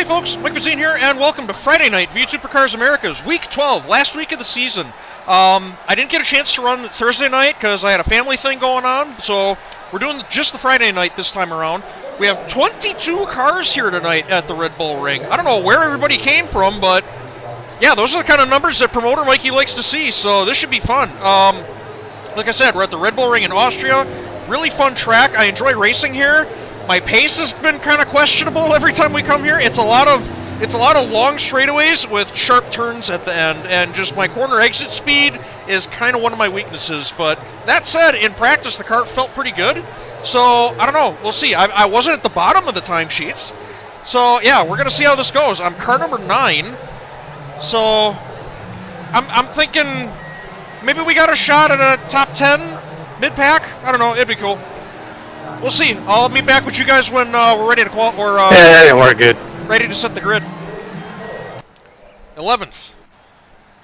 Hey folks, Mike Mazzine here, and welcome to Friday Night via Supercars America's Week 12, last week of the season. I didn't get a chance to run Thursday night because I had a family thing going on, so we're doing just the Friday night this time around. We have 22 cars here tonight at the RedBull ring. I don't know where everybody came from, but yeah, those are the kind of numbers that promoter Mikey likes to see, so this should be fun. Like I said, we're at the RedBull ring in Austria. Really fun track. I enjoy racing here. My pace has been kind of questionable every time we come here. It's a lot of long straightaways with sharp turns at the end, and just my corner exit speed is kind of one of my weaknesses. But that said, in practice, the car felt pretty good. So I don't know. We'll see. I wasn't at the bottom of the timesheets, so yeah, we're gonna see how this goes. I'm car number 9, so I'm thinking maybe we got a shot at a top 10 mid-pack. I don't know. It'd be cool. We'll see. I'll meet back with you guys when we're ready to qualify. Yeah, we're good. Ready to set the grid. 11th.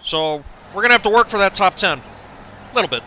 So we're going to have to work for that top 10. A little bit.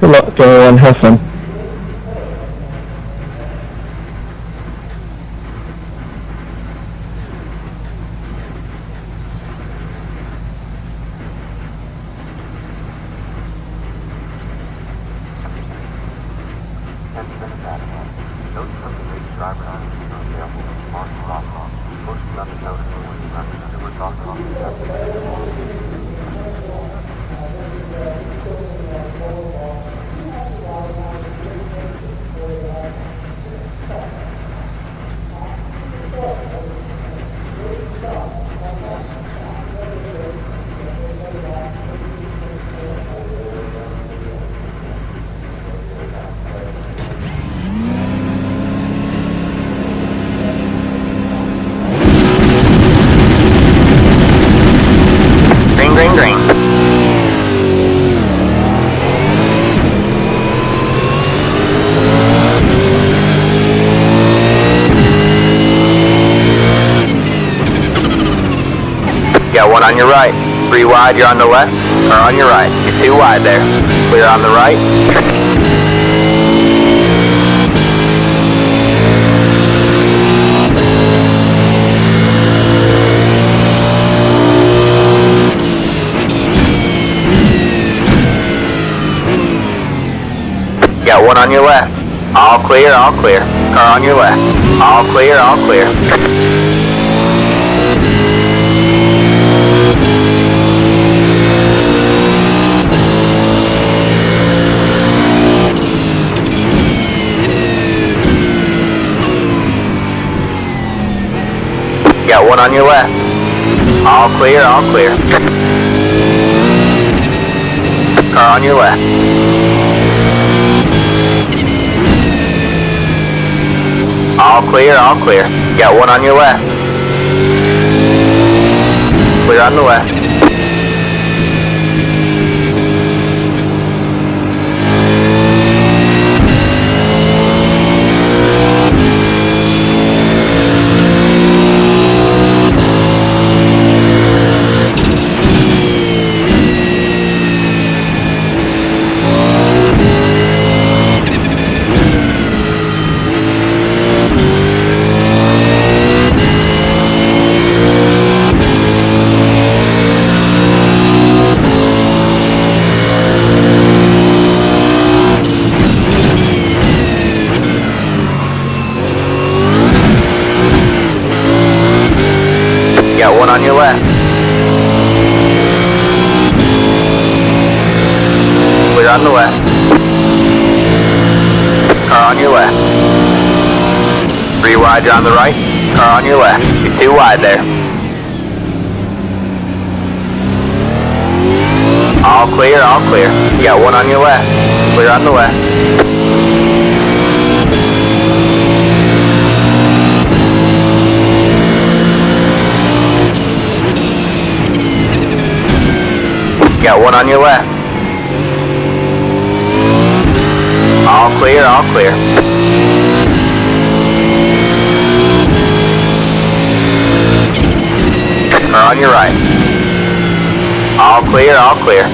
Good luck to everyone, have fun. Got one on your right. 3 wide, you're on the left, or on your right. You're 2 wide there. Clear on the right. Got one on your left. All clear, all clear. Car on your left. All clear, all clear. Got one on your left. All clear, all clear. Car on your left. All clear, all clear. Got one on your left. Clear on the left. car on your left. 3 wide, you're on the right, car on your left. You're 2 wide there. All clear, all clear. You got 1 on your left. Clear on the left. You got 1 on your left. All clear, all clear. Car on your right. All clear, all clear.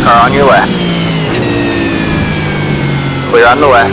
Car on your left. Clear on the left.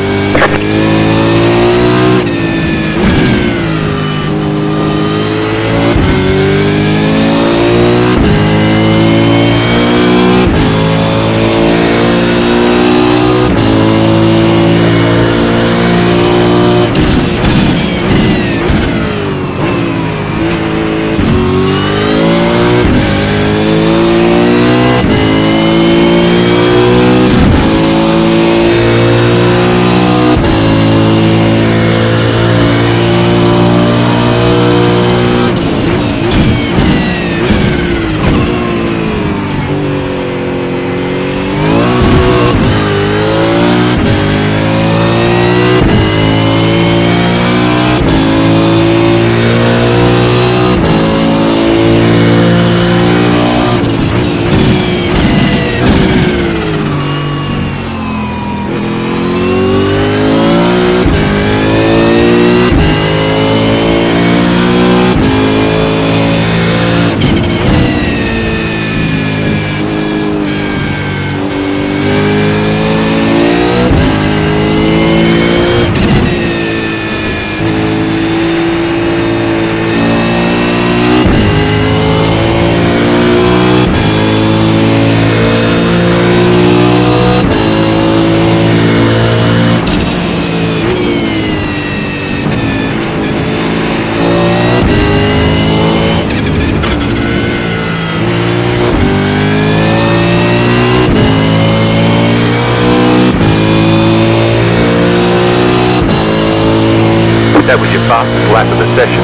That was your fastest lap of the session.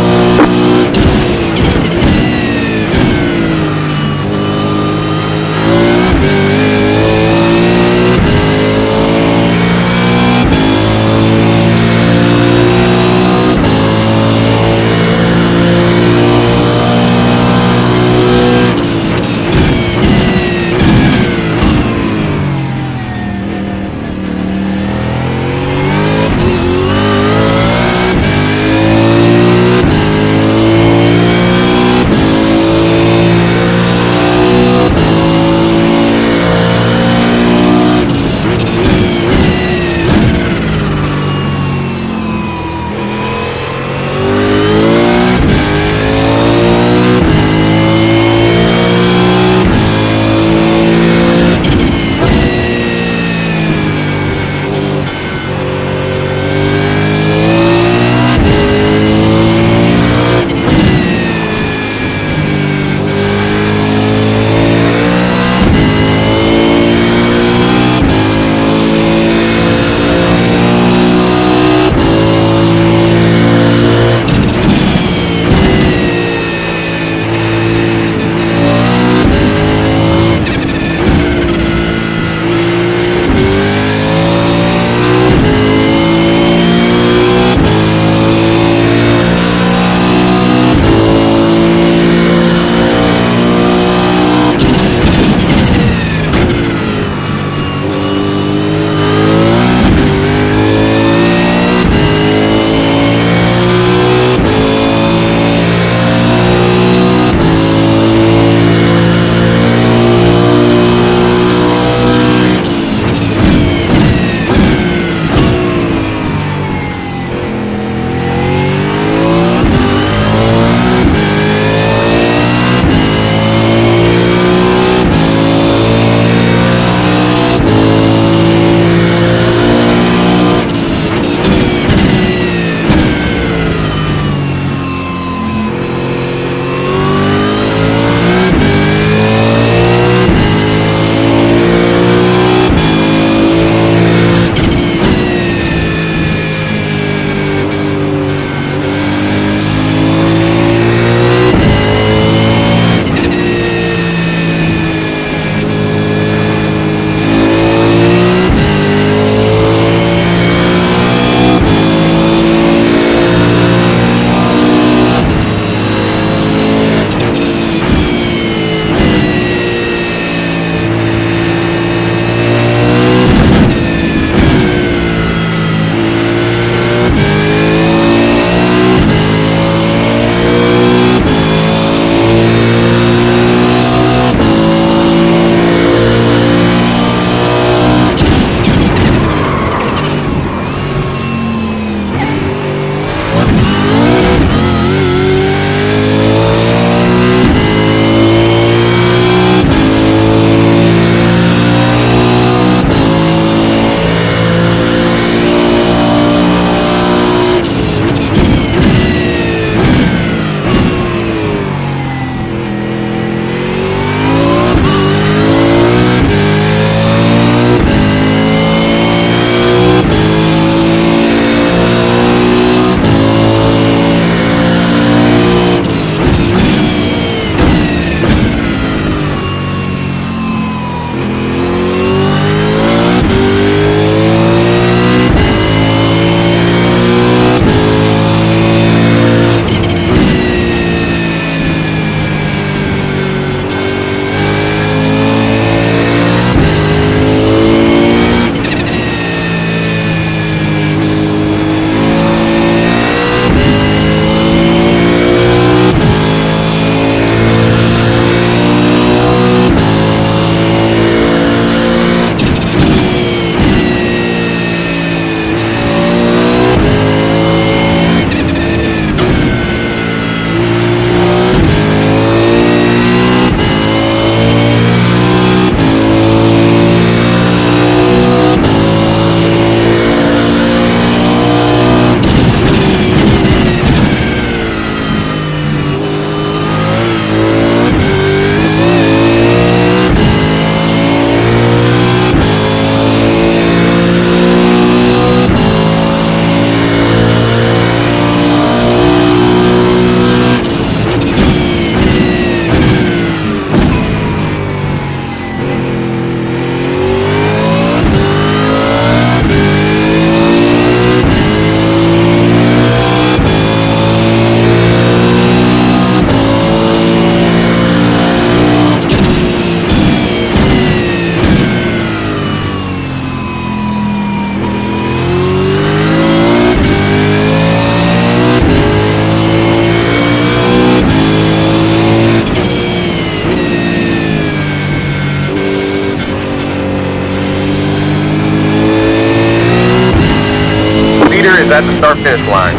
start finish line.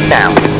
Now.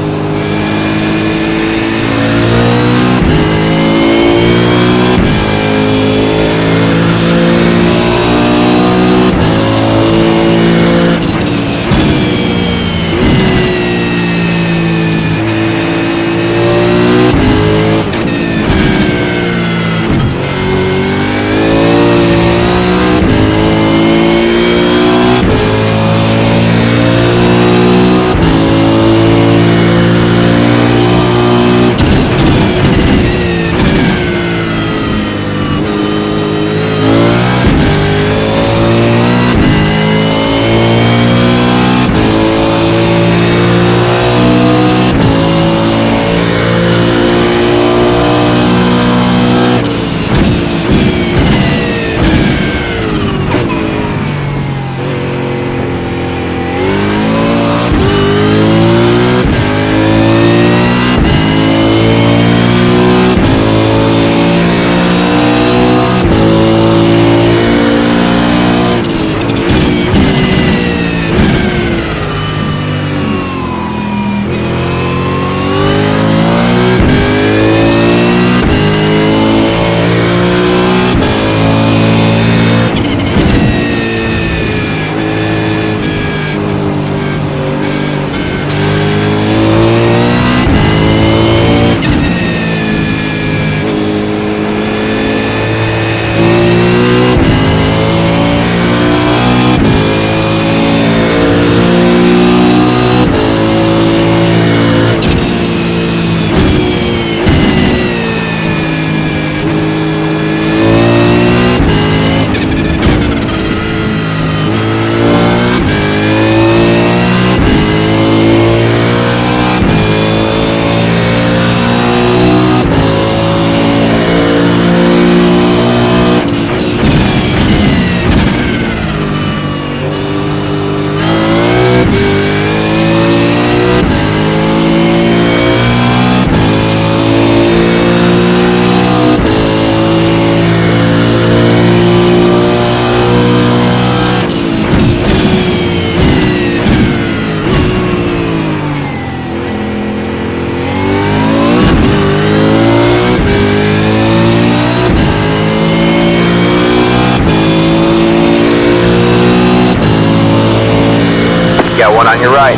Got one on your right.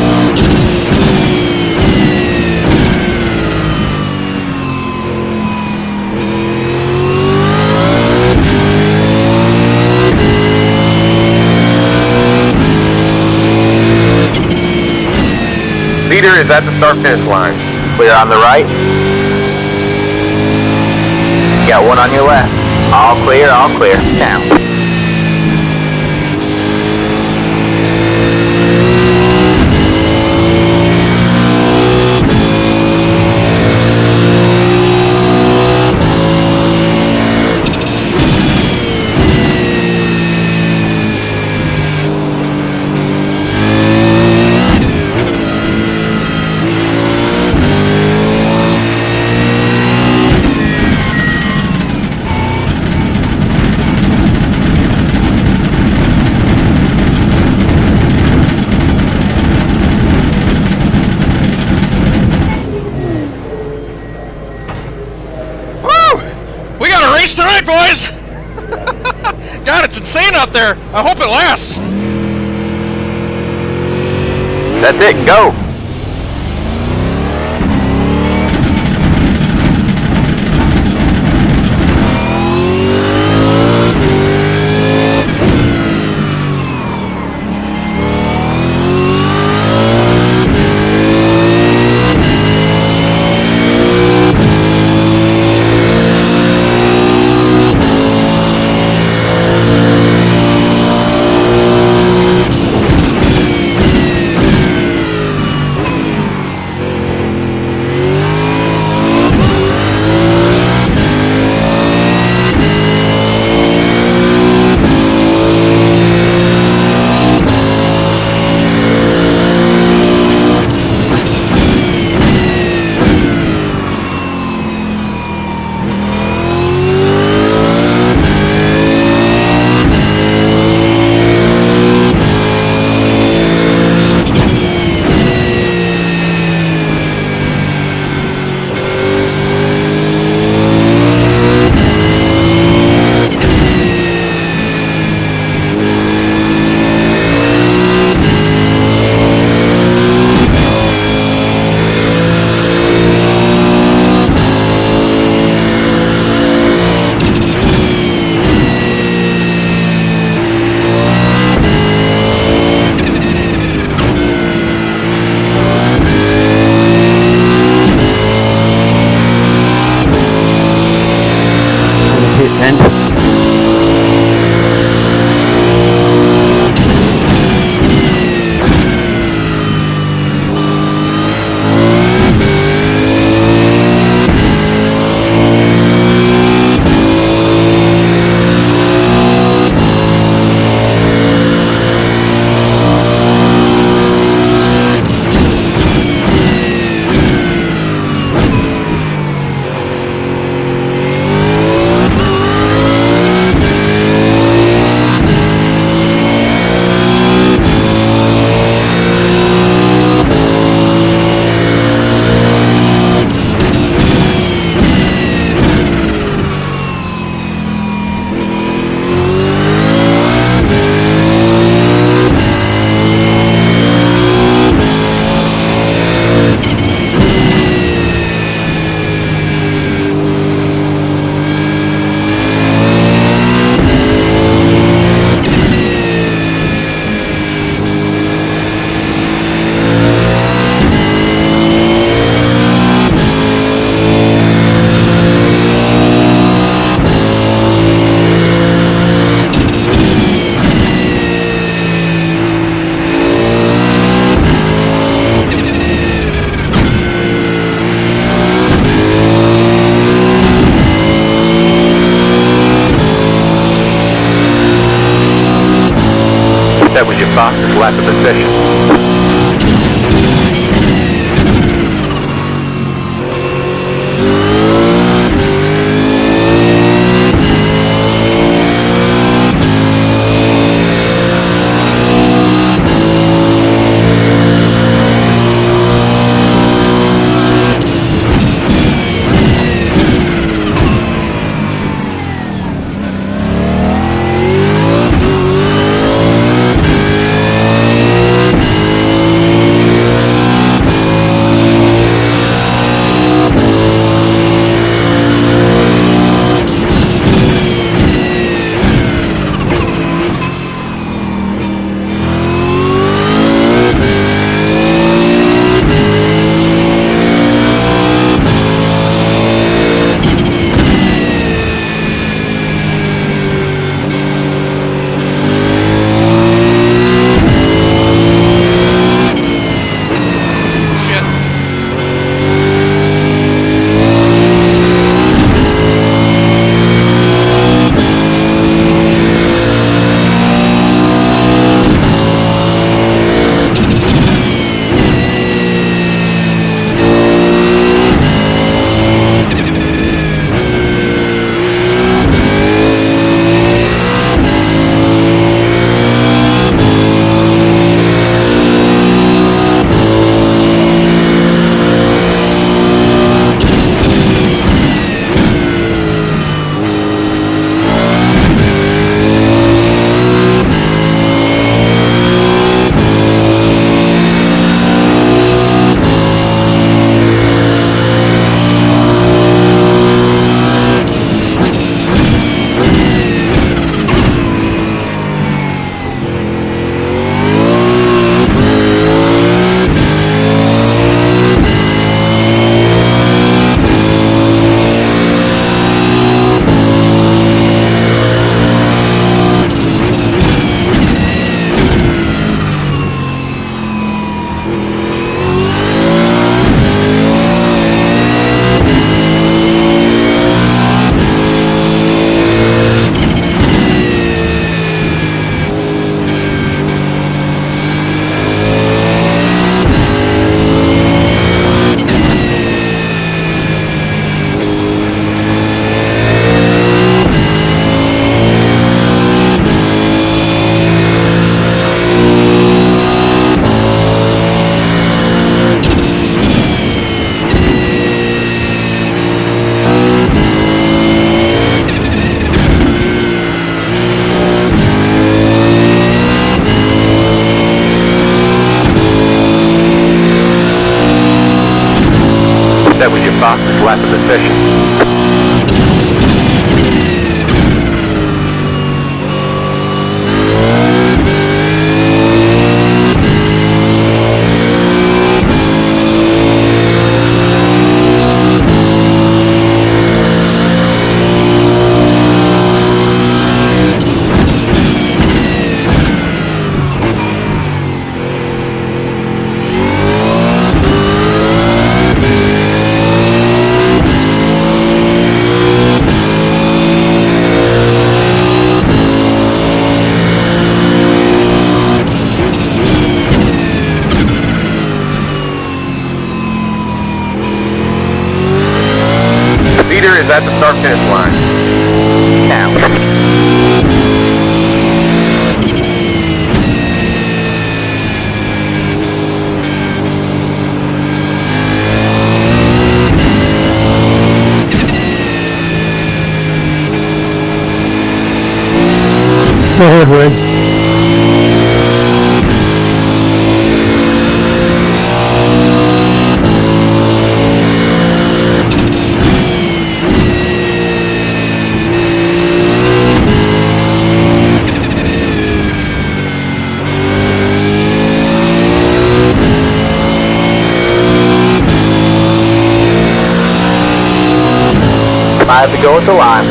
Leader is at the start finish line. Clear on the right. Got one on your left. All clear, now. Race tonight, boys! God, it's insane out there. I hope it lasts. That's it, go! That was your fastest lap of the session. start finish line. Now. Forward. 5 to go at the line.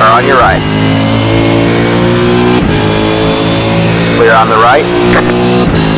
Are on your right. Clear on the right.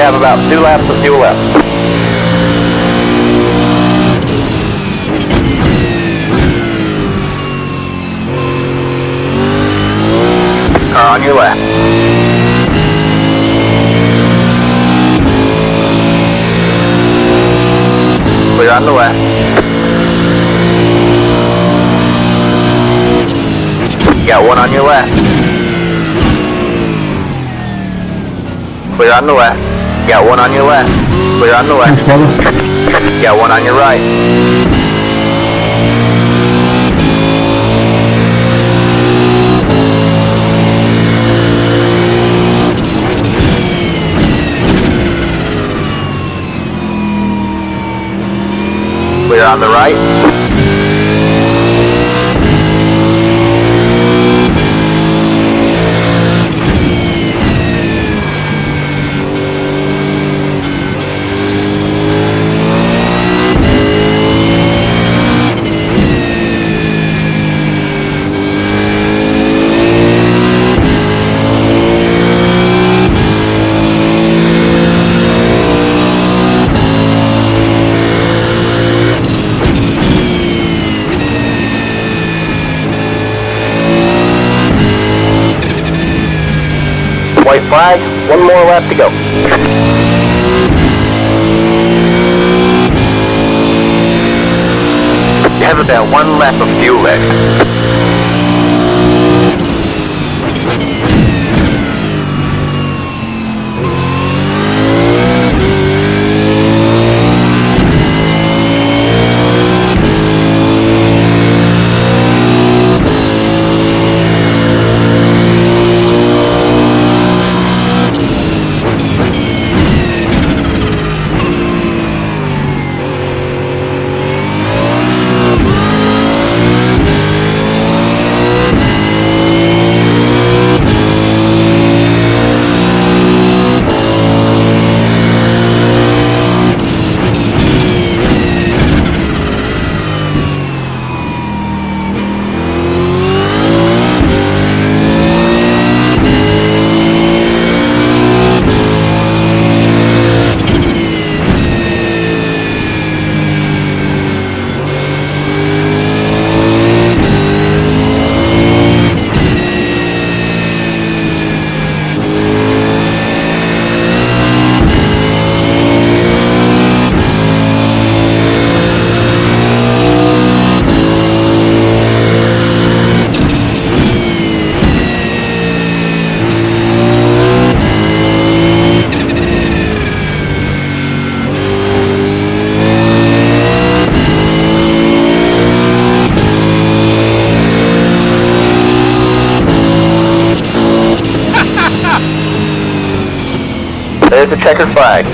have about 2 laps of fuel left. Car on your left. Clear on the left. Got one on your left. Clear on the left. Got one on your left. Clear on the left. Got one on your right. Clear on the right. White flag, one more lap to go. You have about 1 lap of fuel left. There's the checkered flag.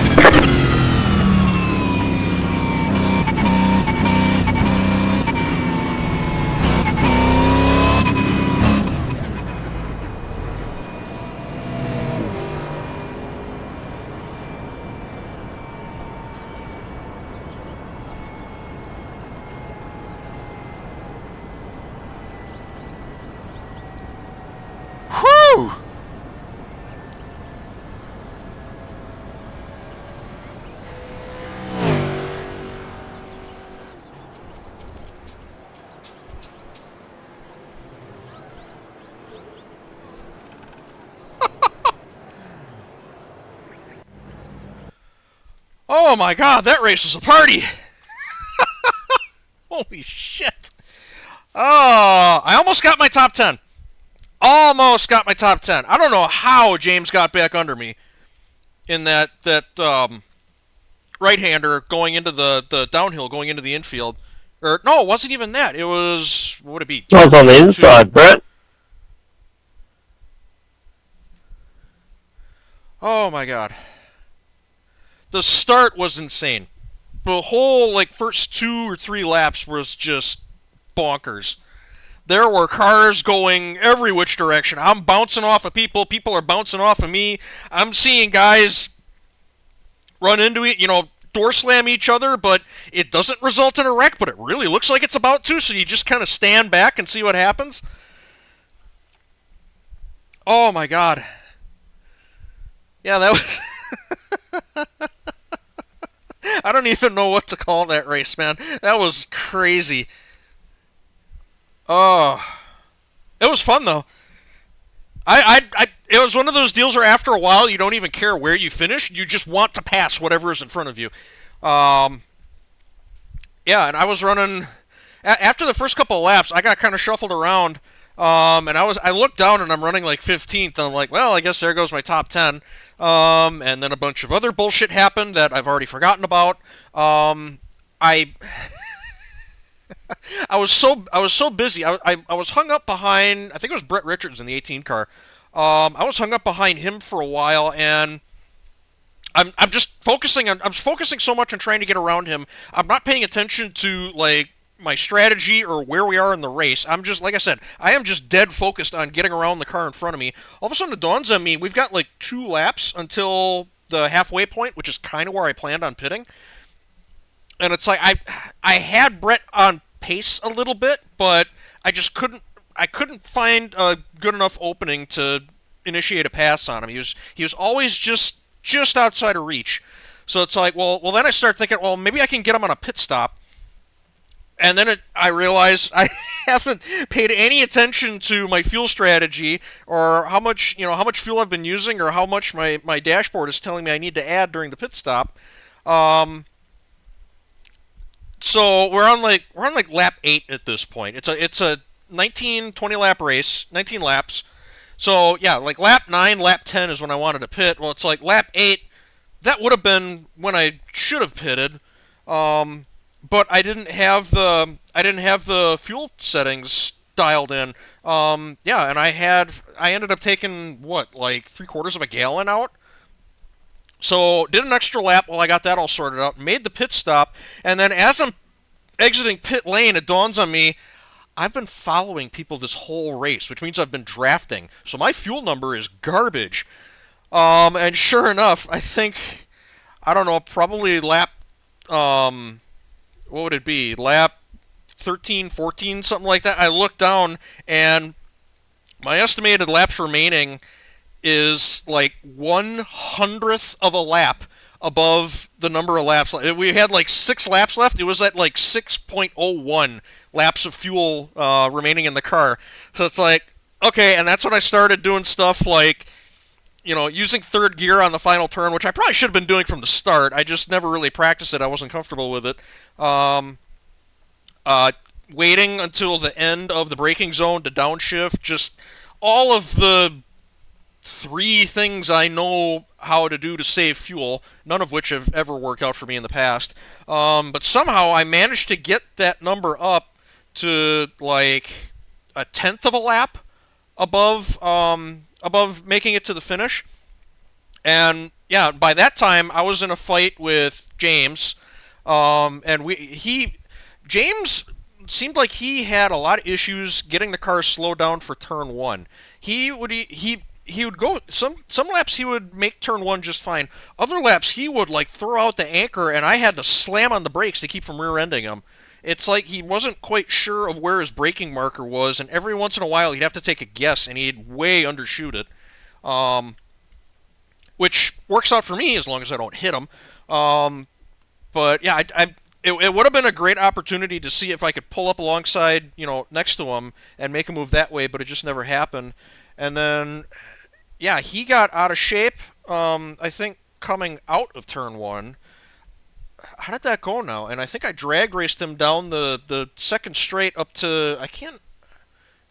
Whew! Oh my god, that race was a party! Holy shit! Oh, I almost got my top 10. Almost got my top 10. I don't know how James got back under me in that right-hander going into the downhill, going into the infield. Or, no, it wasn't even that. It was, what would it be? It was on the inside, Brett. Oh my god. The start was insane. The whole, first 2 or 3 laps was just bonkers. There were cars going every which direction. I'm bouncing off of people. People are bouncing off of me. I'm seeing guys run into it, door slam each other, but it doesn't result in a wreck, but it really looks like it's about to, so you just kind of stand back and see what happens. Oh my god. Yeah, that was... I don't even know what to call that race, man. That was crazy. Oh, it was fun though. It was one of those deals where after a while you don't even care where you finish. You just want to pass whatever is in front of you. Yeah, and I was running after the first couple of laps. I got kind of shuffled around, and I looked down and I'm running like 15th. And I'm like, well, I guess there goes my top 10. And then a bunch of other bullshit happened that I've already forgotten about. I I was so busy. I was hung up behind. I think it was Brett Richards in the 18 car. I was hung up behind him for a while, and I'm just focusing on. I'm focusing so much on trying to get around him. I'm not paying attention to like my strategy or where we are in the race. I'm just, like I said, I am just dead focused on getting around the car in front of me. All of a sudden it dawns on me, we've got like 2 laps until the halfway point, which is kind of where I planned on pitting. And it's like I had Brett on pace a little bit, but I just couldn't find a good enough opening to initiate a pass on him. He was always just outside of reach. So it's like, well then I start thinking, well, maybe I can get him on a pit stop. And then I realized I haven't paid any attention to my fuel strategy or how much fuel I've been using or how much my dashboard is telling me I need to add during the pit stop. So we're on like lap 8 at this point. It's a 20 lap race, 19 laps. So yeah, like lap 9, lap 10 is when I wanted to pit. Well, it's like lap 8. That would have been when I should have pitted. But I didn't have the fuel settings dialed in. Yeah, and I ended up taking like 3/4 of a gallon out. So did an extra lap while I got that all sorted out, made the pit stop, and then as I'm exiting pit lane, it dawns on me, I've been following people this whole race, which means I've been drafting. So my fuel number is garbage. And sure enough, I think, I don't know, probably lap, what would it be? Lap 13, 14, something like that. I look down, and my estimated laps remaining is like 1/100th of a lap above the number of laps. We had like 6 laps left. It was at like 6.01 laps of fuel remaining in the car. So it's like, okay, and that's when I started doing stuff like, using third gear on the final turn, which I probably should have been doing from the start. I just never really practiced it. I wasn't comfortable with it. Waiting until the end of the braking zone to downshift. Just all of the 3 things I know how to do to save fuel, none of which have ever worked out for me in the past. But somehow I managed to get that number up to like 1/10 of a lap above making it to the finish. And yeah, by that time I was in a fight with James, and James seemed like he had a lot of issues getting the car slowed down for turn 1. He would go some laps he would make turn 1 just fine. Other laps he would like throw out the anchor, and I had to slam on the brakes to keep from rear-ending him. It's like he wasn't quite sure of where his braking marker was, and every once in a while he'd have to take a guess, and he'd way undershoot it. Which works out for me as long as I don't hit him. But yeah, it would have been a great opportunity to see if I could pull up alongside, next to him and make a move that way, but it just never happened. And then, yeah, he got out of shape, I think, coming out of turn 1. How did that go now? And I think I drag raced him down the second straight up to, if you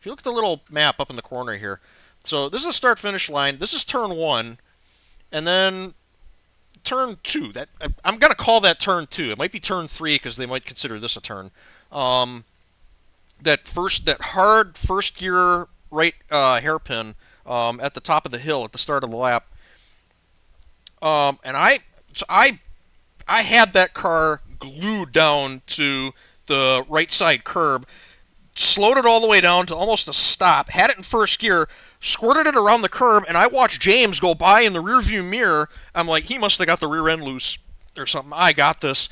look at the little map up in the corner here. So this is the start-finish line. This is turn 1. And then turn 2. I'm going to call that turn 2. It might be turn 3 because they might consider this a turn. That hard first gear right hairpin at the top of the hill at the start of the lap. And I had that car glued down to the right side curb, slowed it all the way down to almost a stop, had it in first gear, squirted it around the curb, and I watched James go by in the rearview mirror. I'm like, he must have got the rear end loose or something. I got this.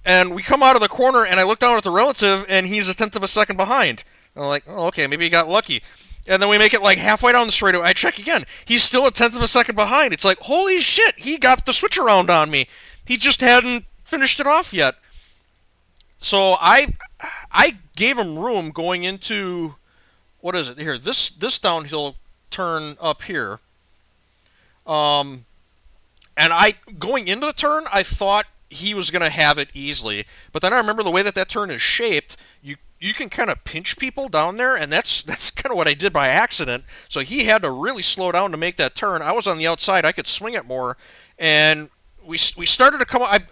And we come out of the corner, and I look down at the relative, and he's 1/10 of a second behind. And I'm like, oh, okay, maybe he got lucky. And then we make it like halfway down the straightaway. I check again. He's still a tenth of a second behind. It's like, holy shit, he got the switch around on me. He just hadn't finished it off yet. So I gave him room going into, what is it here? This downhill turn up here. And going into the turn, I thought he was going to have it easily. But then I remember the way that turn is shaped, you can kind of pinch people down there, and that's kind of what I did by accident. So he had to really slow down to make that turn. I was on the outside. I could swing it more. And we started to come up.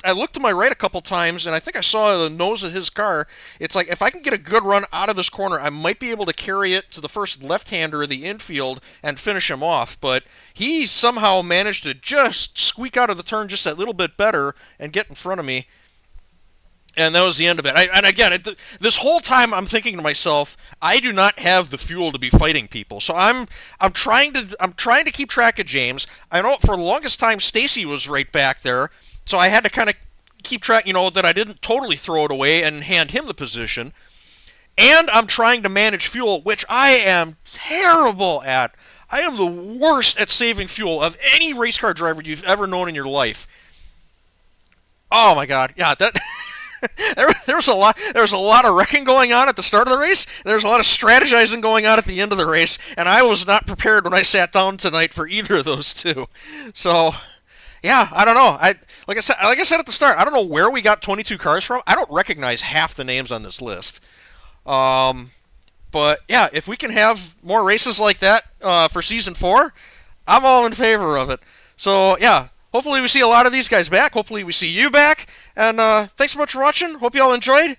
I looked to my right a couple times, and I think I saw the nose of his car. It's like, if I can get a good run out of this corner, I might be able to carry it to the first left-hander of the infield and finish him off. But he somehow managed to just squeak out of the turn just that little bit better and get in front of me. And that was the end of it. And again, this whole time I'm thinking to myself, I do not have the fuel to be fighting people. So I'm trying to keep track of James. I know for the longest time Stacy was right back there. So I had to kind of keep track, that I didn't totally throw it away and hand him the position. And I'm trying to manage fuel, which I am terrible at. I am the worst at saving fuel of any race car driver you've ever known in your life. Oh my God, yeah, that there was a lot of wrecking going on at the start of the race. There was a lot of strategizing going on at the end of the race, and I was not prepared when I sat down tonight for either of those two. So, yeah, I don't know. Like I said at the start, I don't know where we got 22 cars from. I don't recognize half the names on this list. But yeah, if we can have more races like that for season 4, I'm all in favor of it. So yeah, hopefully we see a lot of these guys back. Hopefully we see you back. And thanks so much for watching. Hope you all enjoyed.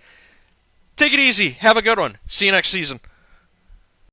Take it easy. Have a good one. See you next season.